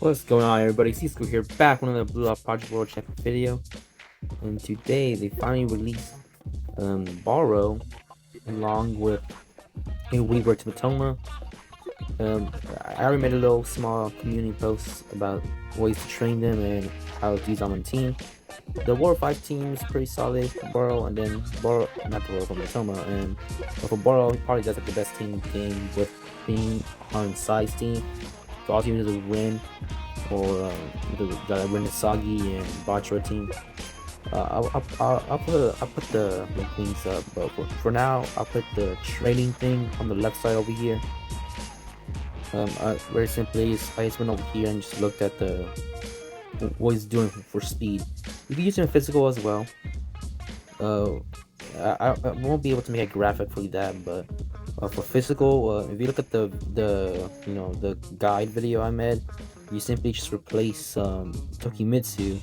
What's going on, everybody? C-School here, back with another Blue Ops Project World Champion video. And today they finally released Barou along with a Reworked Mitoma. I already made a little small community post about ways to train them and how to use them on the team. The War 5 team is pretty solid for Barou, and then Barou, not Barou, for Mitoma. And for Barou, he probably does have the best team game with being on size team. So all you need is a win, or the win is Soggy and Bachra team. I'll put the things up, but for now I'll put the trading thing on the left side over here. Very simply, I just went over here and just looked at what he's doing for speed. You can use it in physical as well. I won't be able to make a graphic for that, but for physical, if you look at the guide video I made, you simply just replace Tokimitsu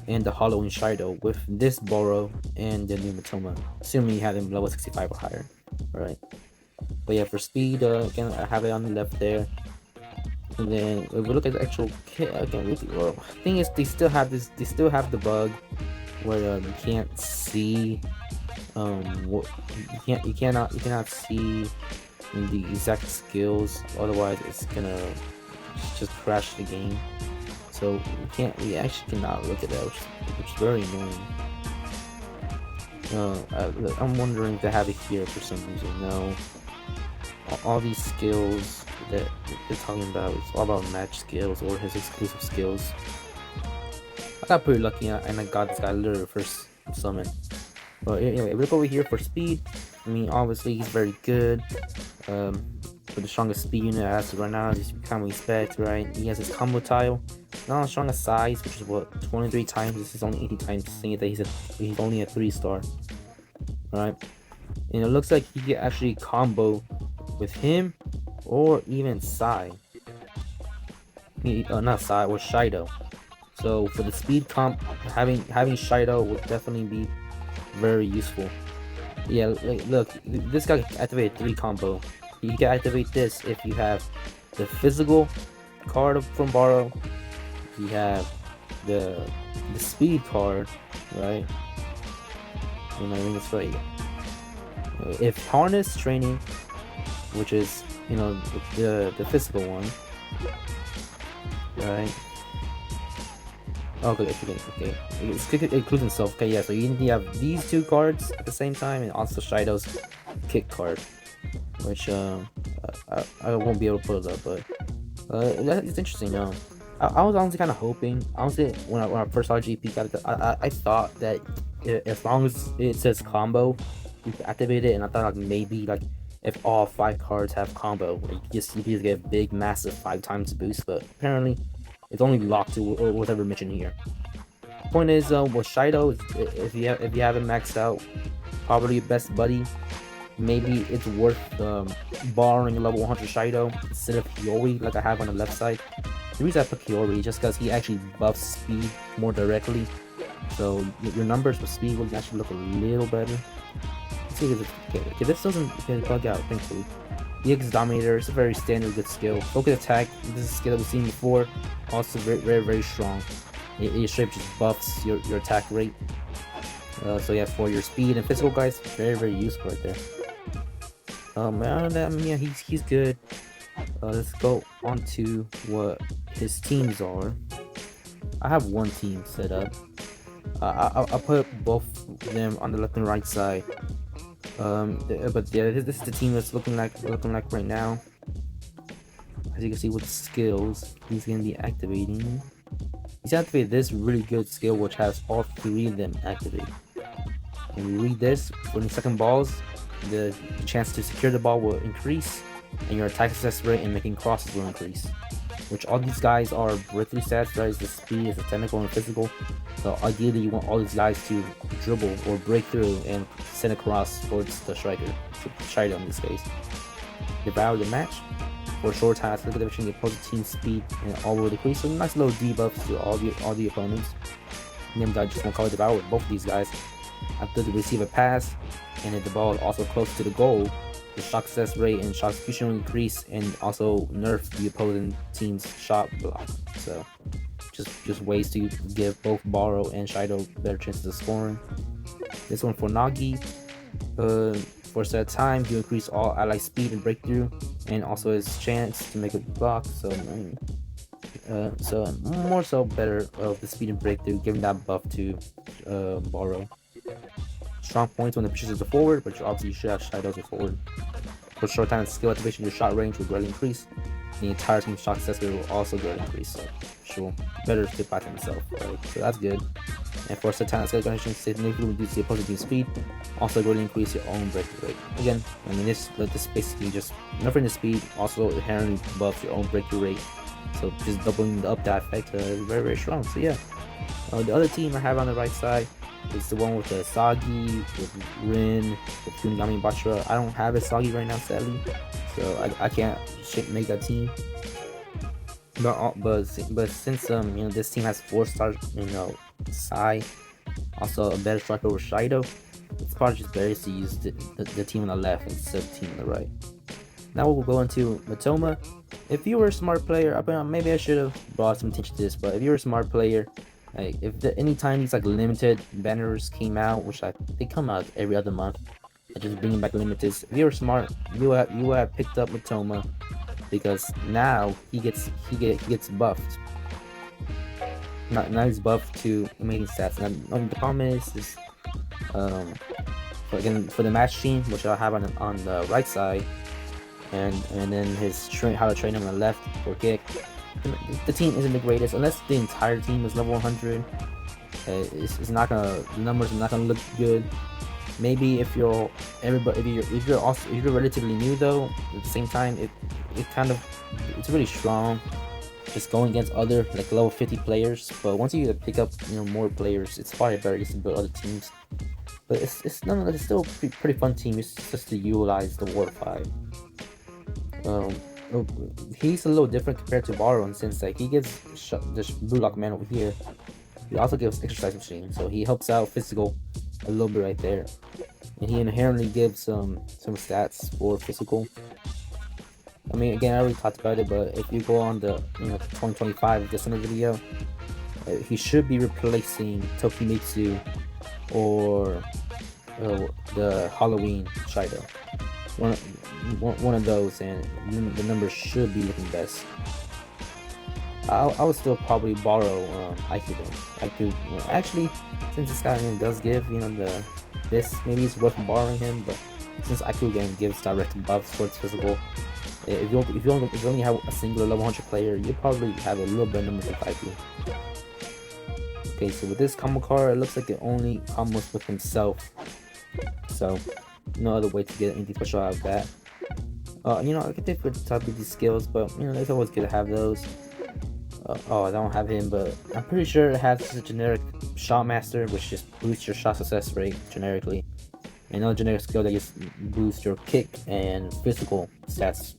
and the Hollowing Shido with this Barou and the new Mitoma, assuming you have them level 65 or higher. Alright. But yeah, for speed, again, I have it on the left there. And then if we look at the actual kit, again, thing is, they still have the bug where you can't see you cannot see the exact skills, otherwise it's gonna just crash the game. So we actually cannot look at that, which is very annoying. I'm wondering if they have it here for some reason. No, all these skills that they're talking about, it's all about match skills or his exclusive skills. I got pretty lucky and I got this guy literally first summon. But anyway, look over here for speed. I mean, obviously he's very good. For the strongest speed unit as of right now, as you can expect, right? He has his combo tile. Not on strongest size, which is what, 23 times. This is only 80 times, saying that he's only a 3-star. Right? And it looks like he can actually combo with him or even Sai. Not Sai, or Shido. So for the speed comp, having Shido would definitely be very useful. Yeah, look, this guy can activate 3 combo. You can activate this if you have the physical card from Barou. You have the speed card, right? You know, I mean, it's right. If harness training, which is the physical one, right? Okay. It's includes himself. Okay, yeah. So you have these 2 cards at the same time, and also Shido's kick card, which I won't be able to put it up, but it's interesting. I was honestly kind of hoping. Honestly, when I first saw GP got it, I thought that as long as it says combo, you can activate it, and I thought like maybe like if all 5 cards have combo, you just get a big, massive 5 times boost. But apparently, it's only locked to whatever mentioned here. Point is, with Shido, if you have it maxed out, probably your best buddy. Maybe it's worth borrowing a level 100 Shido instead of Hiyori like I have on the left side. The reason I put Hiyori is just because he actually buffs speed more directly, so your numbers for speed will actually look a little better. Let's see if okay, this doesn't bug out, thankfully. EX Dominator is a very standard good skill. Focus Attack, this is a skill that we've seen before, also very strong. It straight just buffs your attack rate. So yeah, for your speed and physical guys, very useful right there. Other than that, yeah, he's good. Let's go on to what his teams are. I have one team set up. I'll put both of them on the left and right side. But yeah, this is the team that's looking like right now. As you can see with the skills, he's gonna be activating. He's activated this really good skill, which has all 3 of them activated. When you read this, when you second balls, the chance to secure the ball will increase, and your attack success rate and making crosses will increase. Which all these guys are breakthrough stats, right? Is the speed, is the technical and physical. So ideally, you want all these guys to dribble or break through and send a cross towards the striker, Shido in this case. Devour the match. For a short task, look at the opposing team speed and all will decrease. So nice little debuffs to all the opponents. And then I just want to call it Devour with both of these guys. After they receive a pass, and if the ball is also close to the goal, the shot success rate and shot execution will increase, and also nerf the opposing team's shot block. So just ways to give both Barou and Shouei better chances of scoring. This one for Nagi, for a set time, you increase all ally speed and breakthrough, and also his chance to make a block. So so more so better of the speed and breakthrough, giving that buff to Barou. Strong points when the position is a forward, but obviously you should have Shouei as a forward. For short time skill activation, your shot range will greatly increase. The entire team's shot success rate will also greatly increase. So sure, better to by himself, right? So that's good. And for set time skill activation, significantly reduce the opposing team's speed. Also greatly increase your own breakthrough rate. Again, I mean this basically just nerfing the speed, also inherently buffs your own breakthrough rate. So just doubling up that effect is very, very strong. So yeah, the other team I have on the right side is the one with the Sagi, with Rin, with Kunigami Bachira. I don't have a Sagi right now, sadly, so I can't make that team. But since this team has 4-star Sai, also a better striker over Shouei, it's probably just better to use the team on the left instead of the team on the right. Now we'll go into Mitoma. If you were a smart player, maybe I should have brought some attention to this, but if you're a smart player, like anytime these like limited banners came out, which they come out every other month, just bringing back limiteds. If you're smart, you have picked up Mitoma, because now he gets buffed. Now he's buffed to amazing stats. Now the problem is for the match team, which I'll have on the right side, and then his how to train him on the left for kick. The team isn't the greatest unless the entire team is level 100. It's not gonna, the numbers are not gonna look good. Maybe if you're relatively new though, at the same time it's really strong just going against other like level 50 players. But once you pick up more players, it's probably better just to build other teams. But it's nonetheless still a pretty fun team. It's just to utilize the War 5. He's a little different compared to Barou in the sense that he gives this blue lock man over here. He also gives exercise machine, so he helps out physical a little bit right there, and he inherently gives some stats for physical. I mean, again, I already talked about it, but if you go on the 2025 December video, he should be replacing Tokimitsu or the Halloween Shouei. One of those, and the numbers should be looking best. I would still probably borrow IQ then. IQ, actually, since this guy does give this, maybe it's worth borrowing him. But since IQ game gives direct buffs towards physical, if you only have a singular level 100 player, you probably have a little bit of numbers with IQ. Okay, so with this combo card, it looks like it only combos with himself. So no other way to get anything special out of that. I could take for the top of these skills, but it's always good to have those. I don't have him, but I'm pretty sure it has a generic shot master, which just boosts your shot success rate generically. And another generic skill that just boosts your kick and physical stats,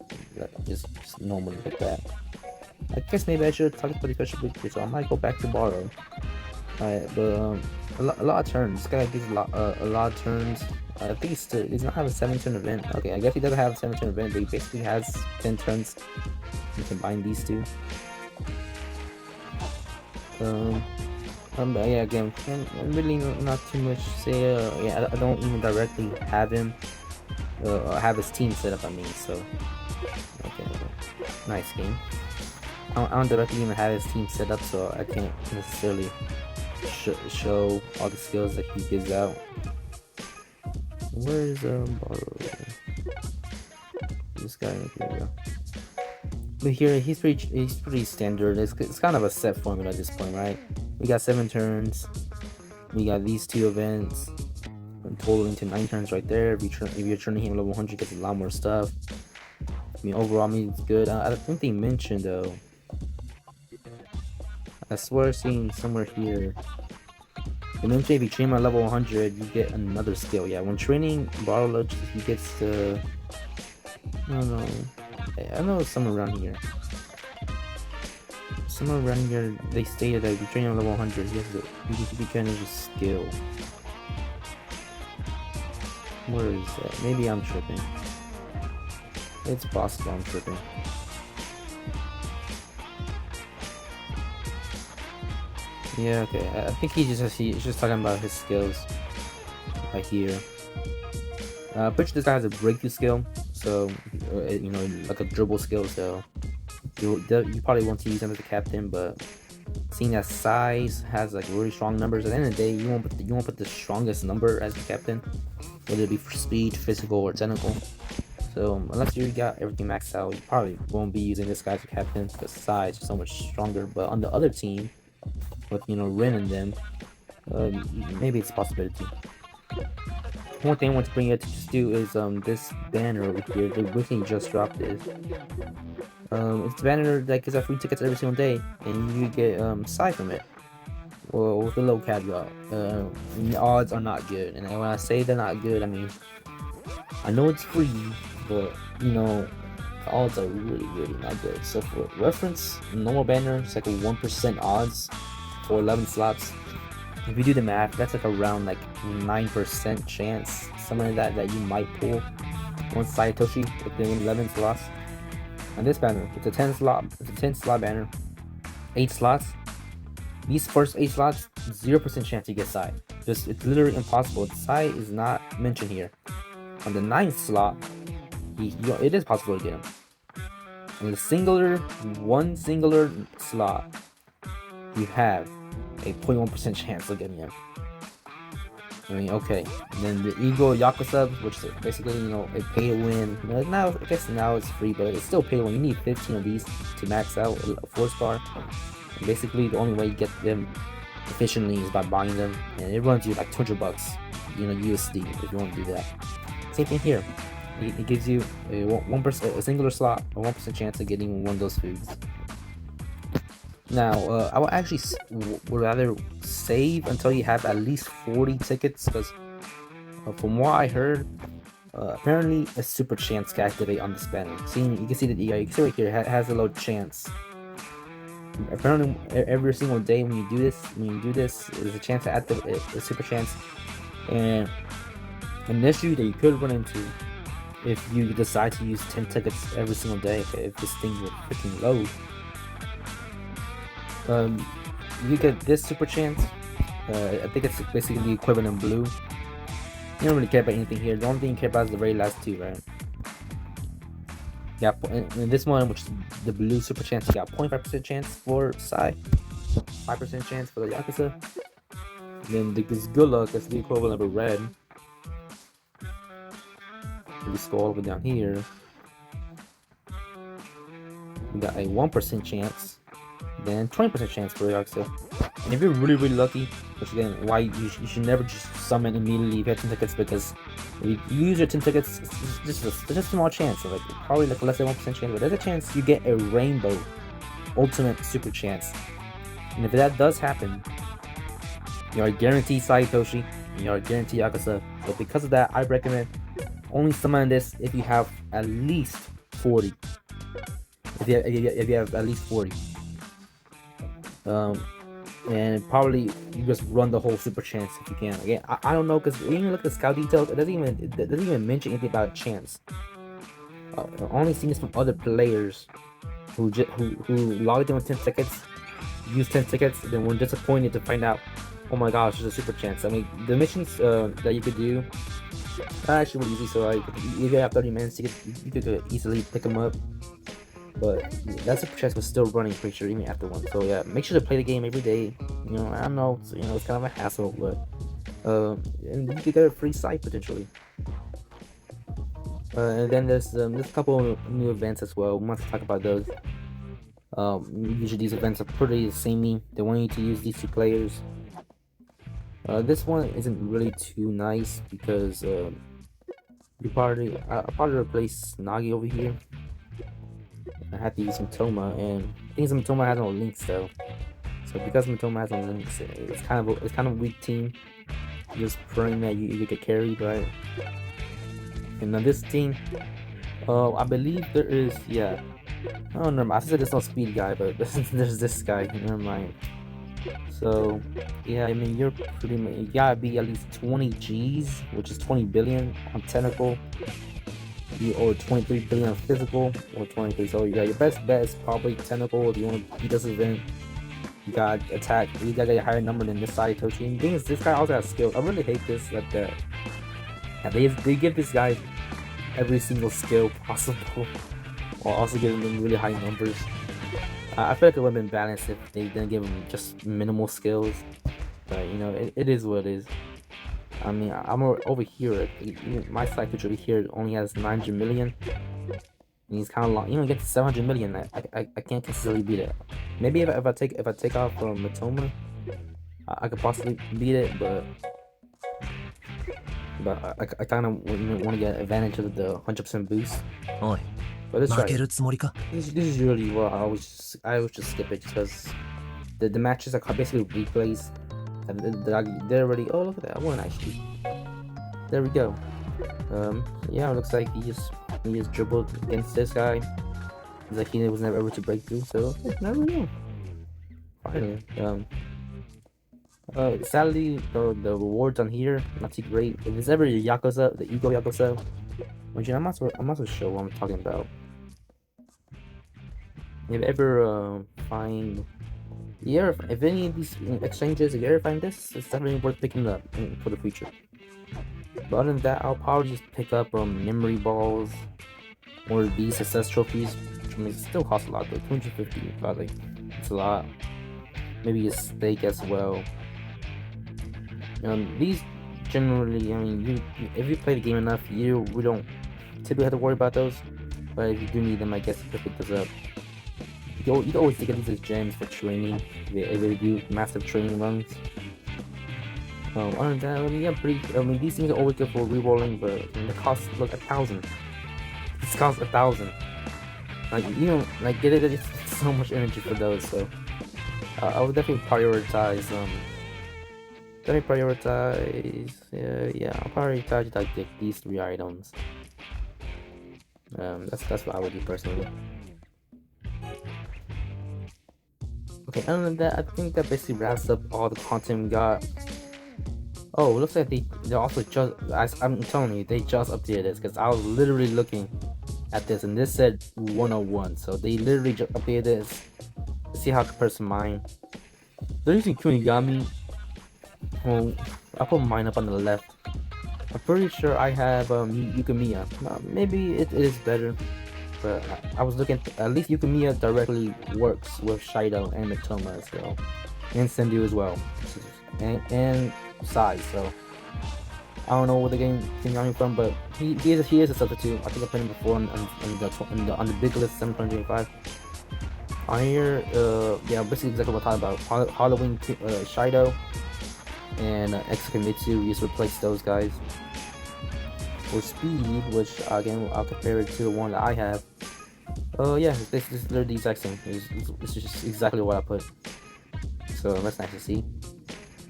just normally like that. I guess maybe I should talk about the special ability, so I might go back to Barou. Alright, but a lot of turns. This guy gives a lot of turns. I think he's not having a 7-turn event. Okay, I guess he doesn't have a 7-turn event, but he basically has 10 turns. You combine these two. But yeah, again, I'm really not too much to say. I don't even directly have him. Have his team set up. So okay, nice game. I don't directly even have his team set up, so I can't necessarily show all the skills that he gives out. Where is Barou? This guy right here. But here he's pretty standard. It's kind of a set formula at this point, right? We got 7 turns. We got these 2 events, totaling to 9 turns right there. If you're turning him level 100, gets a lot more stuff. I mean, overall, it's good. I think they mentioned though. I swear I've seen somewhere here. They mentioned if you train him at level 100, you get another skill. Yeah, when training Barou, he gets the. I know it's somewhere around here. Somewhere around here, they stated that if you train on level 100, he can use a skill. Where is that? Maybe I'm tripping. It's possible I'm tripping. Yeah, okay. I think he's just talking about his skills right here. Pretty sure this guy has a breakthrough skill, so you know, like a dribble skill. So you probably want to use him as a captain, but seeing as size has like really strong numbers, at the end of the day, you won't put the strongest number as your captain, whether it be for speed, physical, or technical. So unless you got everything maxed out, you probably won't be using this guy as a captain because size is so much stronger. But on the other team, with Rin and them, maybe it's a possibility. One thing I want to bring you to just do is this banner over here. The recently just dropped this. It's a banner that gives out free tickets every single day, and you get side from it. Well, with a low caveat, the odds are not good. And when I say they're not good, I mean I know it's free, but you know the odds are really not good. So for reference, normal banner is like a 1% odds for 11 slots. If you do the math, that's like around like 9% chance, something like that you might pull one Satoshi within 11 slots. And this banner, it's a 10 slot banner, 8 slots. These first 8 slots, 0% chance you get Sai. It's literally impossible. Sai is not mentioned here. On the 9th slot, it is possible to get him. On the one singular slot, you have a 0.1% chance of getting him. I mean, okay. And then the Eagle Yakuza, which is basically, you know, a pay to win. Now, I guess now it's free, but it's still pay to win. You need 15 of these to max out a 4-star. And basically, the only way you get them efficiently is by buying them, and it runs you like $200, you know, USD if you want to do that. Same thing here. It gives you a 1%, a singular slot, a 1% chance of getting one of those foods. Now, I would actually would rather save until you have at least 40 tickets, because from what I heard, apparently a super chance can activate on this banner. You can see that you can see right here has a low chance. Apparently, every single day when you do this, there's a chance to activate a super chance, and an issue that you could run into if you decide to use 10 tickets every single day. If this thing would freaking load. You get this super chance. I think it's basically the equivalent in blue. You don't really care about anything here. The only thing you care about is the very last two, right? Yeah, in this one, which is the blue super chance, you got 0.5% chance for Sai, 5% chance for the Yakuza. Then this good luck, that's the equivalent of a red. If we scroll all the way down here, we got a 1% chance, then 20% chance for Yakuza. And if you're really lucky, which again, why you should never just summon immediately if you have 10 tickets, because if you use your 10 tickets, it's just a small chance, so like probably like less than 1% chance, but there's a chance you get a rainbow ultimate super chance. And if that does happen, you are guaranteed Satoshi, and you are guaranteed Yakuza. So because of that, I recommend only summon this if you have at least 40. If you have at least 40. And probably you just run the whole super chance if you can. Again, I don't know, because when you look at the scout details, it doesn't even mention anything about chance. I've only seen this from other players who logged in with 10 tickets, used 10 tickets, and then were disappointed to find out, oh my gosh, there's a super chance. I mean, the missions that you could do are actually really easy. So if you have 30 minutes, you could easily pick them up. But that super chance was still running, pretty sure, even after one. So yeah, make sure to play the game every day. You know, I know, so, you know, it's kind of a hassle, but and you could get a free site potentially. And then there's a couple of new events as well. We want to talk about those. Usually these events are pretty samey. They want you to use these two players. This one isn't really too nice because I'll probably replace Nagi over here. I have to use Mitoma, and I think Mitoma has no links though. So because Mitoma has no links, it's kind of a weak team. Just praying that you get carried, right? And on this team, I believe there is, yeah. Oh, never mind. I said there's no speed guy, but there's this guy. Never mind. So yeah, I mean, you gotta be at least 20 G's, which is 20 billion on technical. or 23 billion of physical, or 23. So yeah, your best bet is probably technical if you want to beat this event. You got attack. You got a higher number than this side Toshi. And the thing is, this guy also has skills. I really hate this that they give this guy every single skill possible, while also giving them really high numbers. I feel like it would have been balanced if they didn't give him just minimal skills. But you know, it is what it is. I mean, I'm over here. My side coach over here only has 900 million. And he's kind of long. You know, get to 700 million. I can't consistently beat it. Maybe if I take off from Mitoma, I could possibly beat it, but I kind of want to get advantage of the 100% boost. Oi, But let's try it. 負けるつもりか? This is really well. I always just skip it because the matches are basically replays. They're already. Oh, look at that! I won actually. There we go. Yeah, it looks like he just dribbled against this guy. It's like he was never able to break through. So yeah, never know. Finally. Sadly, the rewards on here not too great. If it's ever Yakuza, the Ego Yakuza, which I'm not so sure what I'm talking about. If you ever find, if any of these exchanges, if you ever find this, it's definitely worth picking up for the future. But other than that, I'll probably just pick up memory balls or these success trophies. I mean, it still costs a lot though, 250. Probably, it's a lot. Maybe a steak as well. These generally, I mean, if you play the game enough, we don't typically have to worry about those. But if you do need them, I guess you could pick those up. You can always take these as gems for training. If they do massive training runs. Other than that, I mean, yeah, these things are always good for rerolling, but I mean, the cost, look, 1,000. This costs 1,000. Like, you know, like, it's so much energy for those, so I would definitely prioritize, I'll prioritize, like, these 3 items. That's what I would do personally. Okay, other than that, I think that basically wraps up all the content we got. Oh, it looks like they're also I'm telling you, they just updated this, because I was literally looking at this and this said 101, so they literally just updated this to see how it compares to mine. They're using Kunigami. Well, I'll put mine up on the left. I'm pretty sure I have Yukimiya. Maybe it is better, but I was looking at least Yukimiya directly works with Shido and Mitoma as well, and Sendu as well, and Sai. So I don't know where they're getting Kunigami from, but he is a substitute. I think I played him before on the big list 725. On here, yeah, basically exactly what I'm talking about. Halloween Shido and Exakamitsu, we just replace those guys. For speed, which again I'll compare it to the one that I have. Yeah, this is literally the exact same. It's just exactly what I put. So that's nice to see.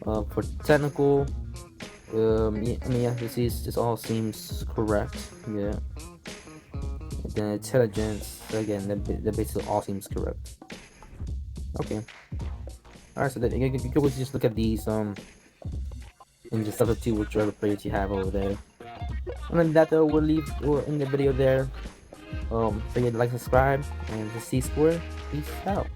For technical, yeah, I mean, yeah, this all seems correct. Yeah. And then intelligence, again, that basically all seems correct. Okay. Alright, so then you can always just look at these and just substitute whichever players you have over there. And then that though, we'll end the video there. Forget to like, subscribe, and to see square. Peace out.